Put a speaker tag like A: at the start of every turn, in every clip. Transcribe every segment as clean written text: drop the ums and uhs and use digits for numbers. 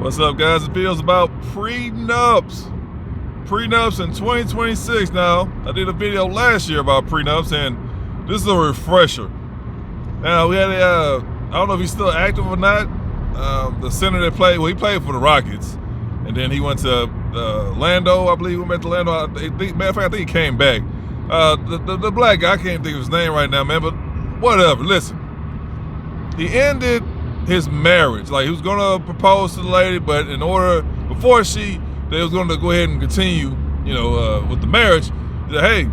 A: What's up, guys? The video's about prenups. Prenups in 2026 now. I did a video last year about prenups, and this is a refresher. Now, we had I don't know if he's still active or not. The center that played, well, he played for the Rockets, and then he went to Lando, I believe. We went to Lando. Matter of fact, I think he came back. The black guy, I can't think of his name right now, man, but whatever. Listen, he ended his marriage. Like, he was gonna propose to the lady, but in order, before they was gonna go ahead and continue, with the marriage, he said, hey,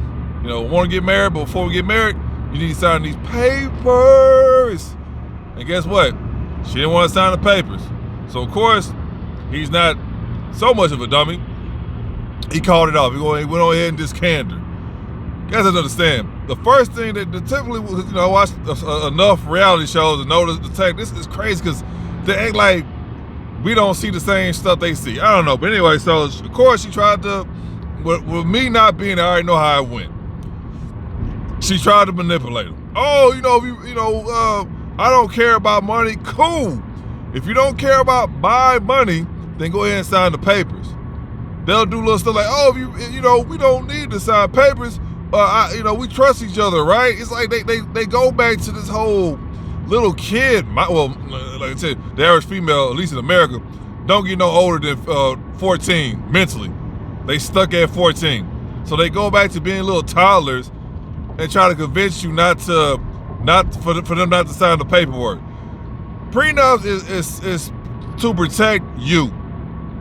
A: want to get married, but before we get married, you need to sign these papers. And guess what? She didn't want to sign the papers. So of course, he's not so much of a dummy. He called it off. He went on ahead and discanned her. You guys have to understand, the first thing that typically, I watched enough reality shows to notice the tech. This is crazy because they act like we don't see the same stuff they see. I don't know, but anyway, so of course she tried to, with me not being there, I already know how it went. She tried to manipulate him. Oh, I don't care about money. Cool. If you don't care about my money, then go ahead and sign the papers. They'll do little stuff like, oh, we don't need to sign papers. We trust each other, right? It's like they go back to this whole little kid. Like I said, the average female, at least in America, don't get no older than 14 mentally. They stuck at 14. So they go back to being little toddlers and try to convince you for them not to sign the paperwork. Prenups is to protect you.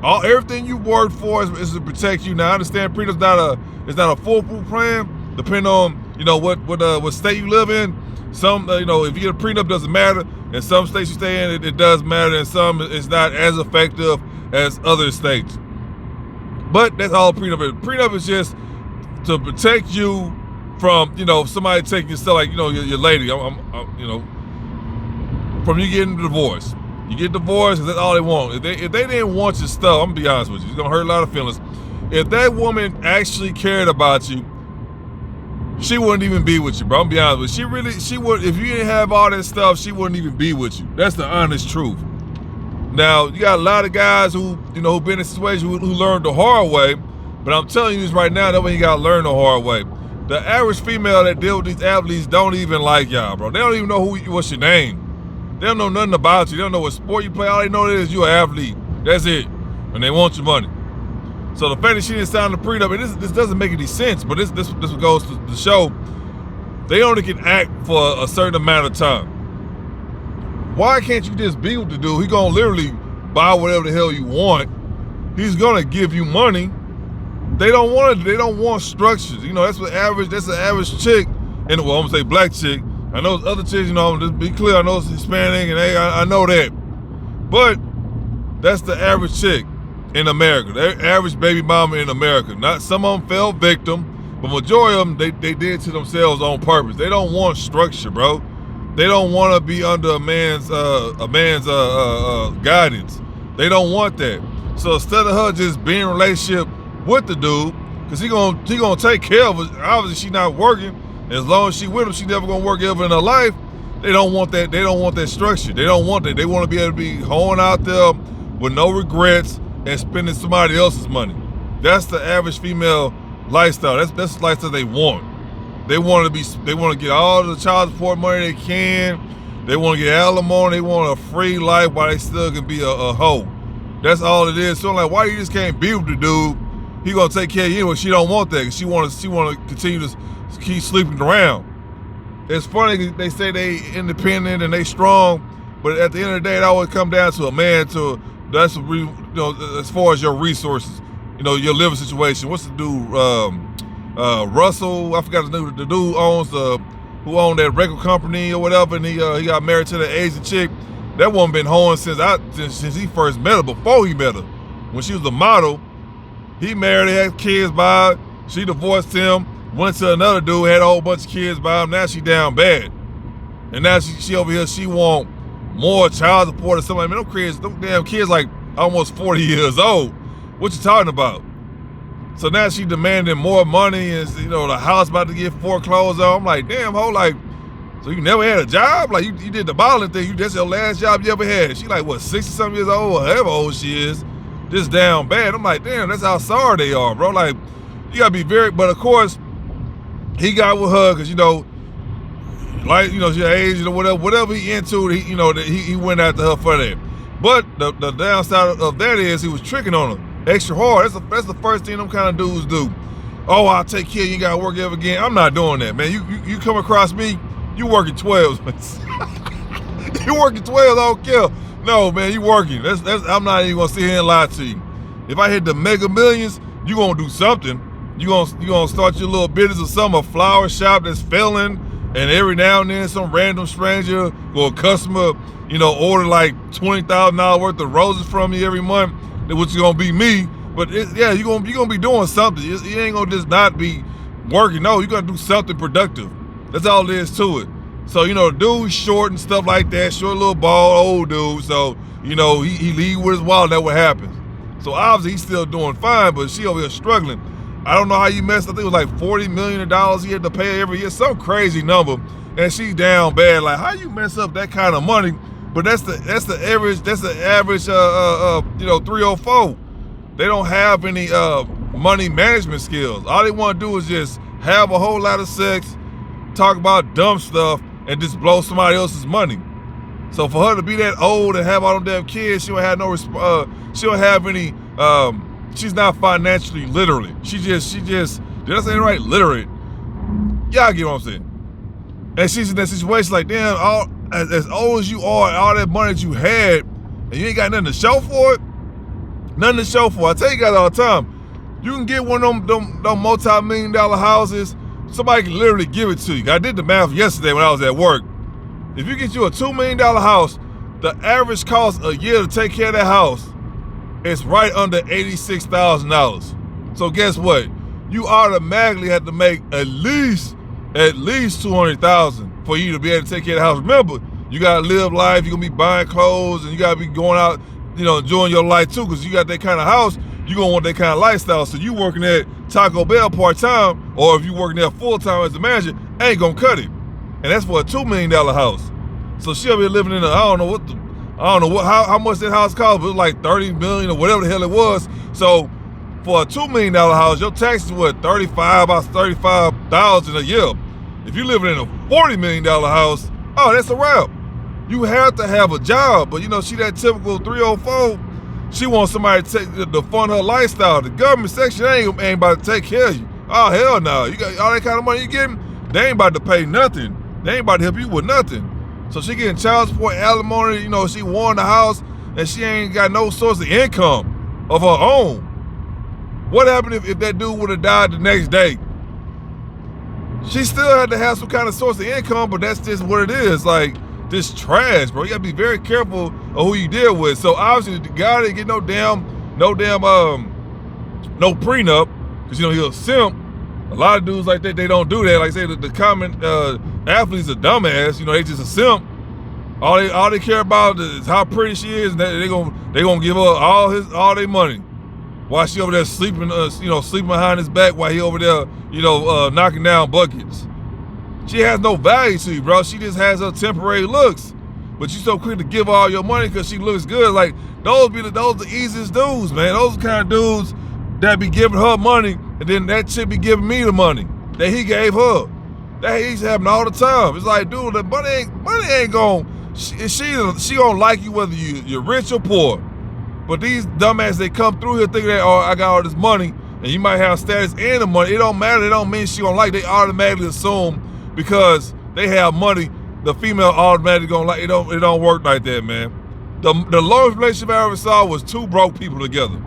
A: Everything you worked for is to protect you. Now I understand prenups it's not a foolproof plan, depending on what state you live in. Some if you get a prenup, doesn't matter. In some states you stay in, it does matter. In some, it's not as effective as other states. But that's all prenup is. Prenup is just to protect you from somebody taking your stuff, like your lady. From you getting divorced. You get divorced, that's all they want. If they didn't want your stuff, I'm gonna be honest with you, it's gonna hurt a lot of feelings. If that woman actually cared about you, she wouldn't even be with you, bro. I'm gonna be honest with you. She would. If you didn't have all that stuff, she wouldn't even be with you. That's the honest truth. Now, you got a lot of guys who've been in a situation who learned the hard way, but I'm telling you this right now, that way you gotta learn the hard way. The average female that deal with these athletes don't even like y'all, bro. They don't even know what's your name. They don't know nothing about you. They don't know what sport you play. All they know is you're an athlete. That's it. And they want your money. So the fact that she didn't sign the prenup, and this doesn't make any sense, but this goes to show they only can act for a certain amount of time. Why can't you just be with the dude? He gonna literally buy whatever the hell you want. He's gonna give you money. They don't want structures. That's an average chick, and I'm gonna say black chick. I know other chicks, just be clear, I know it's Hispanic, and I know that. But that's the average chick in America, the average baby mama in America. Not some of them fell victim, but majority of them, they did to themselves on purpose. They don't want structure, bro. They don't want to be under a man's guidance. They don't want that. So instead of her just being in a relationship with the dude, because he gonna take care of her, obviously she not working. As long as she with him, she never gonna work ever in her life. They don't want that. They don't want that structure. They don't want that. They want to be able to be hoeing out there with no regrets and spending somebody else's money. That's the average female lifestyle. That's the lifestyle they want. They want to get all the child support money they can. They want to get alimony. They want a free life while they still can be a hoe. That's all it is. So why you just can't be with the dude? He gonna take care of you, but she don't want that. She want to continue to keep sleeping around. It's funny, they say they independent and they strong, but at the end of the day, it always come down to a man. As far as your resources, your living situation. What's the dude? Russell, I forgot his name. The dude who owned that record company or whatever, and he got married to that Asian chick. That woman been hoeing since he first met her. Before he met her, when she was a model, he married her, had kids by her. She divorced him. Went to another dude, had a whole bunch of kids by him. Now she down bad. And now she over here, she want more child support or something. Them damn kids like almost 40 years old. What you talking about? So now she demanding more money, and the house about to get foreclosed on. I'm like, damn, ho, like, So you never had a job? Like you did the modeling thing, that's your last job you ever had. She like, what, 60-something years old, or however old she is, just down bad. I'm like, damn, that's how sorry they are, bro. Like, you gotta be very, but of course, he got with her, cause like, she age or whatever he into, he went after her for that. But the downside of that is he was tricking on her extra hard. That's the first thing them kind of dudes do. Oh, I'll take care, you ain't gotta work ever again. I'm not doing that, man. You come across me, you working 12s. You working 12s, I don't care. No, man, you working. I'm not even gonna sit here and lie to you. If I hit the Mega Millions, you gonna do something. You gonna start your little business or something, a flower shop that's failing, and every now and then some random stranger or a customer, order like $20,000 worth of roses from me every month, which is gonna be me. But you're gonna be doing something. You ain't gonna just not be working. No, you're gonna do something productive. That's all there is to it. So, the dude's short and stuff like that, short little bald old dude. So, he leave with his wallet, that's what happens. So obviously he's still doing fine, but she over here struggling. I don't know how you messed up. I think it was like $40 million he had to pay every year, some crazy number. And she's down bad. Like, how you mess up that kind of money? But that's the average 304. They don't have any money management skills. All they want to do is just have a whole lot of sex, talk about dumb stuff, and just blow somebody else's money. So for her to be that old and have all them damn kids, she don't have she don't have any. She's not financially literate. She just. Did I say it right? Literate. Y'all get what I'm saying. And she's in that situation like, damn, as old as you are, all that money that you had, and you ain't got nothing to show for it. Nothing to show for it. I tell you guys all the time, you can get one of them multi-million-dollar houses. Somebody can literally give it to you. I did the math yesterday when I was at work. If you get you a $2 million house, the average cost a year to take care of that house is right under $86,000. So guess what? You automatically have to make at least $200,000 for you to be able to take care of the house. Remember, you gotta live life. You're gonna be buying clothes, and you gotta be going out, enjoying your life too. Because you got that kind of house, you gonna want that kind of lifestyle. So you working at Taco Bell part-time, or if you working there full-time as a manager, ain't gonna cut it. And that's for a $2 million house. So she'll be living in how much that house cost, but it was like $30 million or whatever the hell it was. So for a $2 million house, your taxes were about $35,000 a year. If you're living in a $40 million house, oh, that's a wrap. You have to have a job, but she that typical 304. She wants somebody to fund her lifestyle. The government section ain't about to take care of you. Oh, hell no. You got all that kind of money you getting, they ain't about to pay nothing. They ain't about to help you with nothing. So she getting child support, alimony, she won the house, and she ain't got no source of income of her own. What happened if that dude would have died the next day? She still had to have some kind of source of income, but that's just what it is. Like, this trash, bro. You gotta be very careful of who you deal with. So obviously the guy didn't get no prenup, because he a simp. A lot of dudes like that, they don't do that. Like I say, the common athlete's a dumbass. They just a simp. All they care about is how pretty she is, and they gonna give her all their money, while she over there sleeping behind his back while he over there knocking down buckets. She has no value to you, bro. She just has her temporary looks, but you so quick to give her all your money because she looks good. Like those the easiest dudes, man. Those are the kind of dudes that be giving her money, and then that chick be giving me the money that he gave her. That he's having all the time. It's like, dude, the money ain't gonna. She gonna like you whether you're rich or poor. But these dumbasses, they come through here thinking that, oh, I got all this money, and you might have status and the money. It don't matter. It don't mean she gonna like. They automatically assume because they have money, the female automatically gonna like. It don't work like that, man. The longest relationship I ever saw was two broke people together.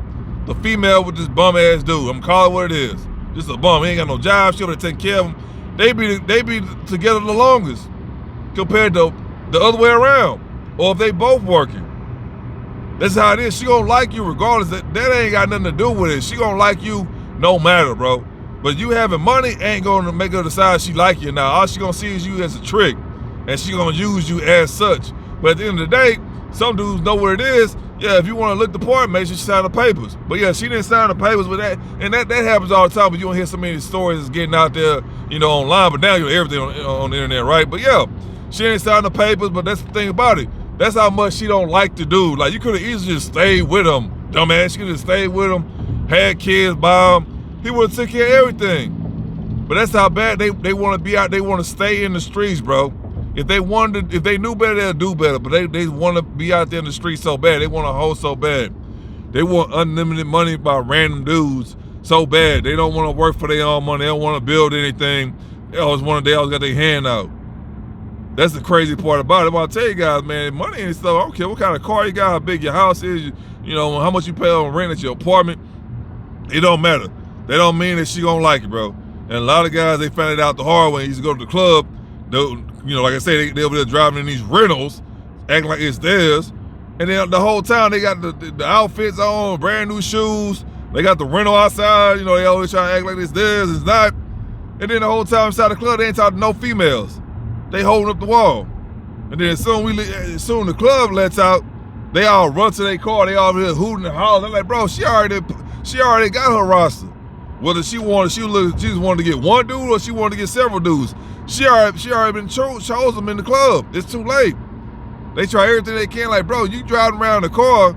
A: The female with this bum ass dude. I'm calling it what it is. Just a bum. He ain't got no job. She over there taking care of him. They be together the longest compared to the other way around. Or if they both working. That's how it is. She gonna like you regardless. That ain't got nothing to do with it. She gonna like you no matter, bro. But you having money ain't gonna make her decide she like you now. All she gonna see is you as a trick, and she gonna use you as such. But at the end of the day, some dudes know what it is. Yeah, if you want to look the part, make sure she signed the papers. But yeah, she didn't sign the papers with that, and that happens all the time. But you don't hear so many stories that's getting out there, you know, online. But now you hear everything on the internet, right? But yeah, she didn't sign the papers. But that's the thing about it. That's how much she don't like the dude. Like, you could have easily just stayed with him, dumbass. She could have stayed with him, had kids by him. He would have took care of everything. But that's how bad they want to be out. They want to stay in the streets, bro. If they knew better, they'll do better. But they want to be out there in the streets so bad. They want to hold so bad. They want unlimited money by random dudes so bad. They don't want to work for their own money. They don't want to build anything. They always got their hand out. That's the crazy part about it. But I'll tell you guys, man, money and stuff, I don't care what kind of car you got, how big your house is, you know, how much you pay on rent at your apartment. It don't matter. They don't mean that she gonna like it, bro. And a lot of guys, they found it out the hard way. They used to go to the club. You know, like I say, they over there driving in these rentals, acting like it's theirs. And then the whole time they got the outfits on, brand new shoes. They got the rental outside. You know, they always try to act like it's theirs. It's not. And then the whole time inside the club, they ain't talking to no females. They holding up the wall. And then as soon the club lets out, they all run to their car. They all here hooting and hollering. They're like, bro, she already got her roster. Whether she just wanted to get one dude or she wanted to get several dudes. She already been chosen in the club. It's too late. They try everything they can. Like, bro, you driving around the car,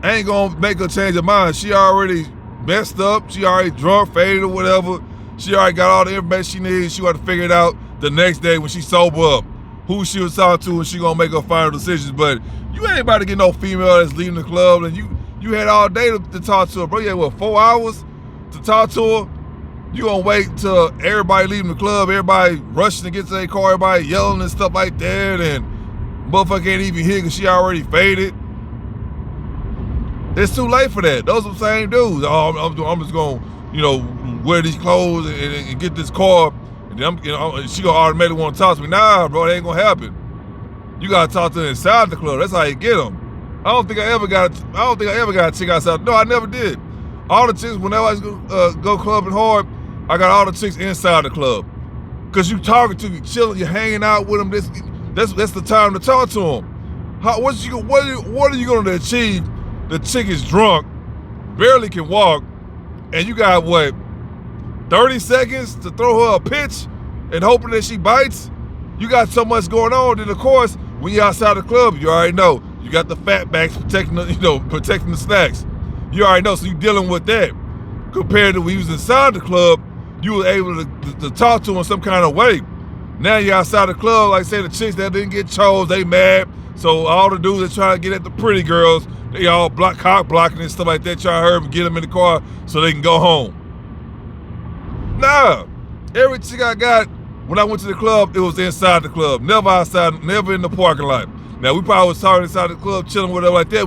A: ain't gonna make her change her mind. She already messed up. She already drunk, faded or whatever. She already got all the information she needs. She got to figure it out the next day when she sober up, who she was talking to, and she gonna make her final decisions. But you ain't about to get no female that's leaving the club, and you had all day to talk to her, bro. You had, what, 4 hours to talk to her? You gonna wait till everybody leaving the club, everybody rushing to get to their car, everybody yelling and stuff like that, and motherfucker can't even hear because she already faded. It's too late for that. Those are the same dudes. Oh, I'm just gonna, you know, wear these clothes and get this car, and then she gonna automatically want to talk to me. Nah, bro, that ain't gonna happen. You gotta talk to her inside the club. That's how you get them. I don't think I ever got a chick outside. No, I never did. All the chicks, whenever I go clubbing hard, I got all the chicks inside the club. Cause you talking to me, chilling, you're hanging out with them. That's the time to talk to them. What are you gonna achieve? The chick is drunk, barely can walk, and you got what, 30 seconds to throw her a pitch and hoping that she bites? You got so much going on. Then of course, when you're outside the club, you already know you got the fat backs protecting the snacks. You already know, so you dealing with that. Compared to when you was inside the club, you were able to talk to them in some kind of way. Now you're outside the club, like say the chicks that didn't get chose, they mad. So all the dudes that try to get at the pretty girls, they all cock blocking and stuff like that, try to hurry and get them in the car so they can go home. Nah, every chick I got when I went to the club, it was inside the club, never outside, never in the parking lot. Now we probably was talking inside the club, chilling, whatever like that,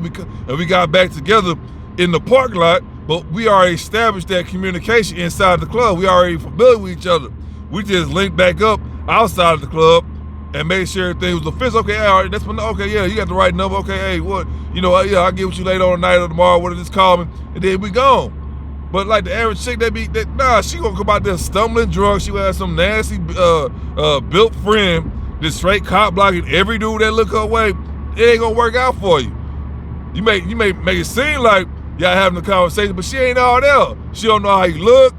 A: and we got back together in the parking lot, but we already established that communication inside the club. We already familiar with each other. We just linked back up outside of the club and made sure everything was official. Okay, all right, okay, yeah, you got the right number. Okay, hey, what, yeah, I'll get with you later on tonight or tomorrow, what just call me, and then we gone. But like the average chick, she gonna come out there stumbling drunk. She will have some nasty built friend, just straight cop blocking every dude that look her way. It ain't gonna work out for you. You may make it seem like y'all having a conversation, but she ain't all there. She don't know how you look.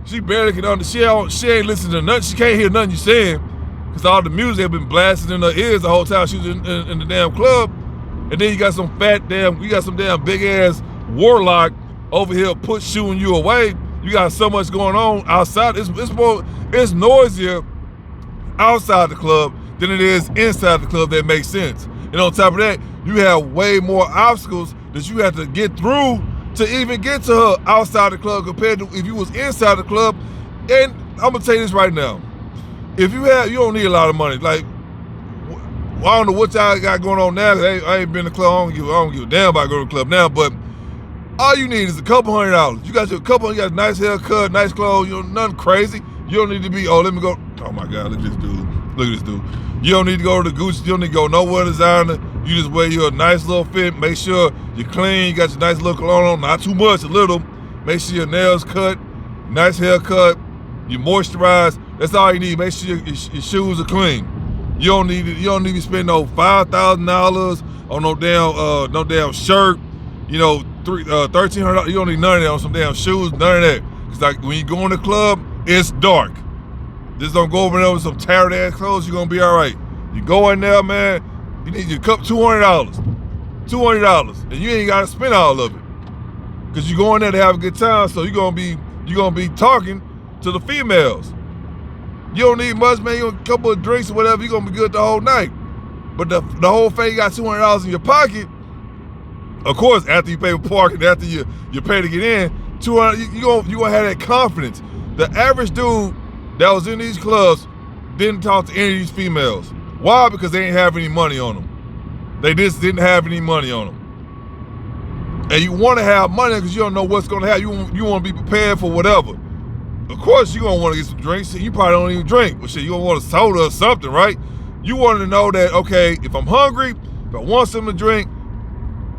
A: She barely can understand. She ain't listening to nothing. She can't hear nothing you saying because all the music have been blasting in her ears the whole time she was in the damn club. And then you got some damn big ass warlock over here shooing you away. You got so much going on outside. It's noisier outside the club than it is inside the club. That makes sense. And on top of that, you have way more obstacles that you have to get through to even get to her outside the club compared to if you was inside the club. And I'm gonna tell you this right now. If you don't need a lot of money. Like, I don't know what y'all got going on now. I ain't been to the club. I don't give a damn about going to the club now, but all you need is a couple $100. You got you got a nice haircut, nice clothes, nothing crazy. You don't need to be, let me go. Oh my God, look at this dude. Look at this dude. You don't need to go to the Gucci, you don't need to go nowhere designer. You just wear your nice little fit, make sure you're clean, you got your nice little cologne on, not too much, a little. Make sure your nails cut, nice haircut, you moisturize. That's all you need. Make sure your shoes are clean. You don't need to spend no $5,000 on no damn shirt. You know, $1,300. You don't need none of that on some damn shoes. None of that. Cause like when you go in the club, it's dark. Just don't go over there with some tattered ass clothes. You're gonna be all right. You go in there, man. You need your cup $200. $200, and you ain't gotta spend all of it. Cause you go in there to have a good time. So you're gonna be talking to the females. You don't need much, man. You a couple of drinks or whatever. You're gonna be good the whole night. But the whole thing, you got $200 in your pocket. Of course, after you pay for parking, after you pay to get in, $200. You gonna have that confidence. The average dude that was in these clubs didn't talk to any of these females. Why? Because they didn't have any money on them. They just didn't have any money on them. And you want to have money because you don't know what's going to happen. You want to be prepared for whatever. Of course, you're going to want to get some drinks. You probably don't even drink. But shit, you going to want a soda or something, right? You want to know that, okay, if I'm hungry, if I want something to drink,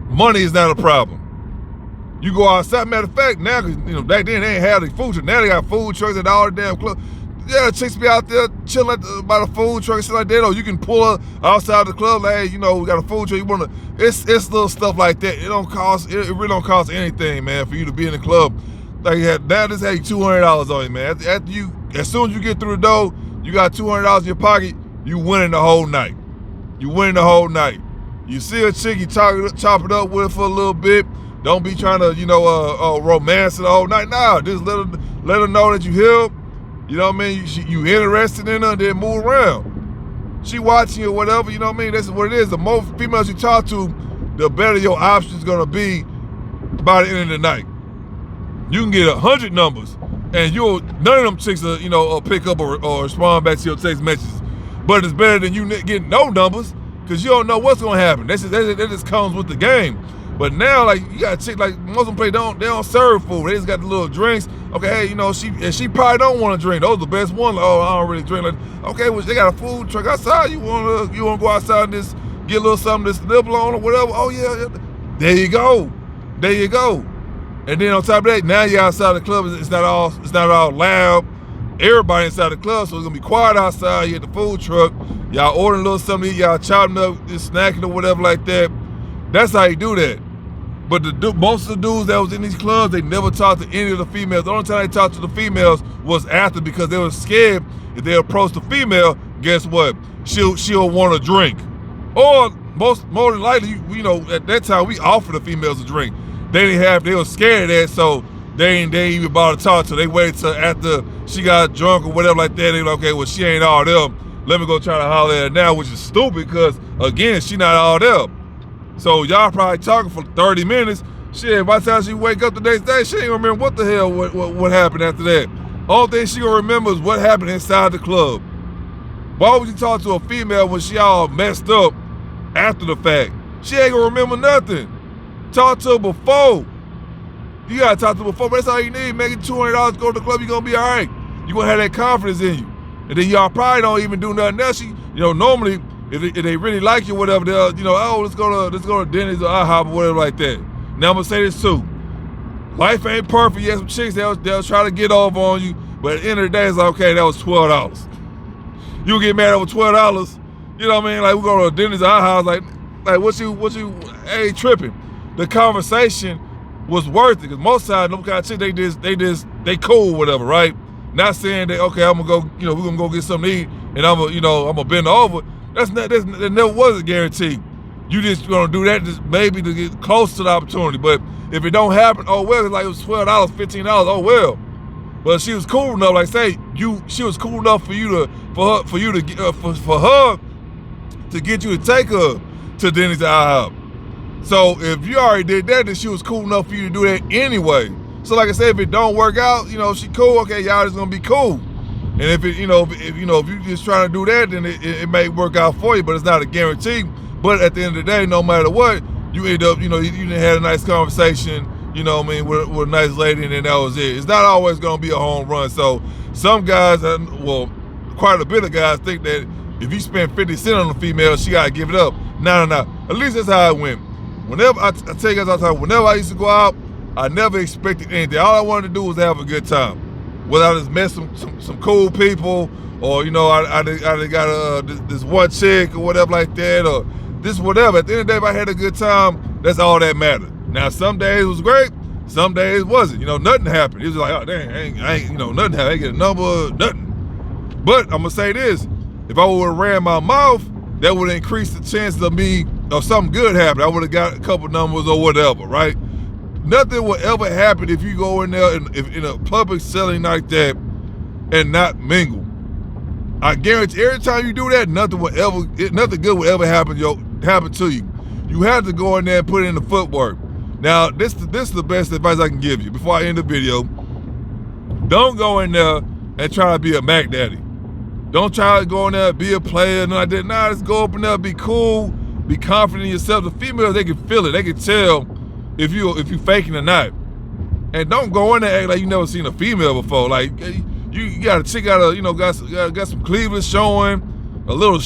A: money is not a problem. You go outside. Matter of fact, now, because back then they ain't have the food truck. Now they got food trucks at all the damn clubs. Yeah, chicks be out there chilling by the food truck and shit like that. Or you can pull up outside the club, like, hey, we got a food truck. You wanna? It's little stuff like that. It really don't cost anything, man, for you to be in the club. Like now, just had $200 on you, man. As soon as you get through the door, you got $200 in your pocket. You winning the whole night. You winning the whole night. You see a chick, you chop it up with her for a little bit. Don't be trying to, romance it the whole night. Nah, just let her know that you here. You know what I mean? You interested in her, and then move around. She watching you or whatever, you know what I mean? That's what it is. The more females you talk to, the better your options gonna be by the end of the night. You can get 100 numbers, and none of them chicks will pick up or respond back to your text messages. But it's better than you getting no numbers, because you don't know what's gonna happen. That just comes with the game. But now, like, you got a chick, like, most of them they don't serve food. They just got the little drinks. Okay, hey, she probably don't want to drink. Those are the best ones. Like, oh, I don't really drink. Like, okay, well, they got a food truck outside. You wanna go outside and just get a little something to nibble on or whatever? Oh yeah. There you go. And then on top of that, now you're outside the club. It's not all loud. Everybody inside the club, so it's gonna be quiet outside. You at the food truck. Y'all ordering a little something to eat. Y'all chopping up, just snacking or whatever like that. That's how you do that. But most of the dudes that was in these clubs, they never talked to any of the females. The only time they talked to the females was after, because they were scared if they approached the female, guess what? She'll want a drink. Or more than likely, at that time we offered the females a drink. They were scared of that, so they ain't even bother to talk to her. They waited till after she got drunk or whatever like that. They like, okay, well, she ain't all them. Let me go try to holler at her now, which is stupid because, again, she not all them. So y'all probably talking for 30 minutes. Shit, by the time she wake up the next day, she ain't remember what the hell what happened after that. Only thing she gonna remember is what happened inside the club. Why would you talk to a female when she all messed up after the fact? She ain't gonna remember nothing. Talk to her before. You gotta talk to her before, but that's all you need. Make it $200 to go to the club, you gonna be all right. You gonna have that confidence in you. And then y'all probably don't even do nothing else. Normally, if they really like you, whatever, they'll, let's go to Denny's or IHOP or whatever like that. Now I'm gonna say this too. Life ain't perfect. You have some chicks they'll try to get over on you, but at the end of the day, it's like, okay, that was $12. You get mad over $12. You know what I mean? Like, we go to Denny's or IHOP, like what you ain't tripping. The conversation was worth it, because most times them kind of chicks they cool, whatever, right? Not saying that, okay, I'm gonna go, we're gonna go get something to eat, and I'm gonna bend over. That never was a guarantee. You just gonna do that just maybe to get close to the opportunity. But if it don't happen, oh well. It's like it was $12, $15. Oh well. But she was cool enough. Like say she was cool enough for her to get you to take her to Denny's or IHOP. So if you already did that, then she was cool enough for you to do that anyway. So like I said, if it don't work out, she cool. Okay, y'all just gonna be cool. And if you just trying to do that, then it may work out for you, but it's not a guarantee. But at the end of the day, no matter what, you end up, you done had a nice conversation, with a nice lady, and then that was it. It's not always gonna be a home run. So some guys, quite a bit of guys think that if you spend 50 cents on a female, she gotta give it up. No. At least that's how it went. Whenever I tell you guys all the time, whenever I used to go out, I never expected anything. All I wanted to do was have a good time. whether I just met some cool people, or you know, I got this one chick or whatever like that, or this whatever. At the end of the day, if I had a good time, that's all that mattered. Now, some days was great, some days wasn't. You know, nothing happened. It was like, oh dang, I ain't you know, nothing happened. I ain't get a number, nothing. But I'm gonna say this: if I would have ran my mouth, that would increase the chances of something good happening. I would have got a couple numbers or whatever, right? Nothing will ever happen if you go in there in a public setting like that and not mingle. I guarantee every time you do that, nothing good will ever happen to you. You have to go in there and put in the footwork. Now, this is the best advice I can give you before I end the video. Don't go in there and try to be a Mac Daddy. Don't try to go in there and be a player and like that. Nah, just go up in there, be cool, be confident in yourself. The females, they can feel it. They can tell if you faking or not. And don't go in there and act like you never seen a female before. Like you got a chick got some Cleveland showing, a little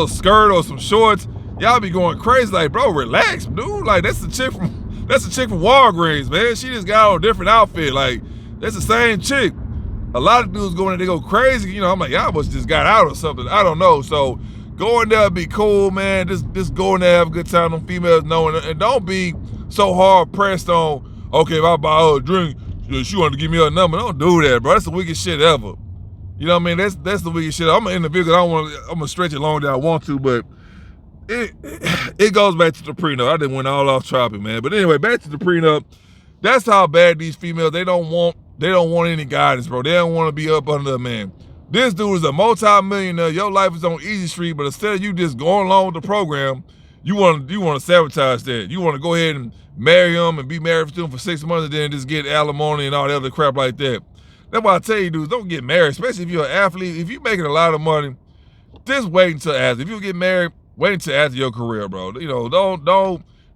A: skirt or some shorts. Y'all be going crazy. Like, bro, relax, dude. Like that's the chick from Walgreens, man. She just got on a different outfit. Like that's the same chick. A lot of dudes go in there, they go crazy. You know, I'm like, y'all must just got out or something. I don't know. So go in there, be cool, man. Just go in there, have a good time. Them females knowing, and don't be so hard pressed on. Okay, if I buy her a drink, she wanted to give me her number. Don't do that, bro. That's the weakest shit ever. You know what I mean? That's the weakest shit. I'm gonna end the video. I'm gonna stretch it longer than I want to, but it goes back to the prenup. I didn't went all off topic, man. But anyway, back to the prenup. That's how bad these females. They don't want any guidance, bro. They don't want to be up under a man. This dude is a multi-millionaire. Your life is on easy street, but instead of you just going along with the program, you want to sabotage that. You want to go ahead and marry him and be married to him for 6 months and then just get alimony and all that other crap like that. That's why I tell you, dudes, don't get married, especially if you're an athlete. If you're making a lot of money, just wait until after. If you get married, wait until after your career, bro. You know,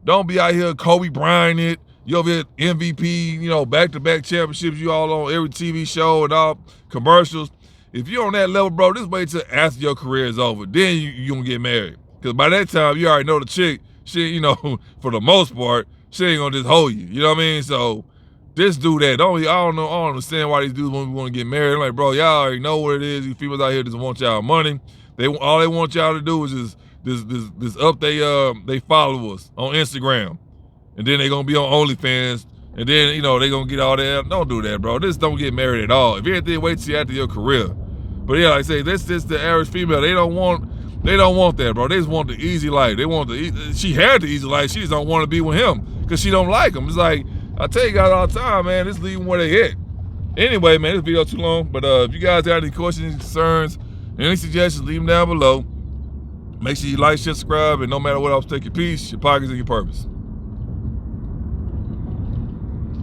A: don't be out here Kobe Bryant it. You over here MVP, you know, back-to-back championships. You all on every TV show and all commercials. If you're on that level, bro, just wait till after your career is over. Then you gonna get married. Because by that time, you already know the chick. She, you know, for the most part, she ain't gonna just hold you. You know what I mean? So just do that. I don't understand why these dudes want to get married. I'm like, bro, y'all already know what it is. These females out here just want y'all money. All they want y'all to do is just up they followers on Instagram. And then they gonna be on OnlyFans, and then you know they gonna get all that. Don't do that, bro. Just don't get married at all. If anything, wait till after your career. But yeah, like I say, that's just the average female. They don't want that, bro. They just want the easy life. She had the easy life. She just don't want to be with him because she don't like him. It's like I tell you guys all the time, man. Just leave them where they at. Anyway, man, this video too long. But if you guys have any questions, concerns, any suggestions, leave them down below. Make sure you like, share, subscribe, and no matter what else, take your peace, your pockets, and your purpose.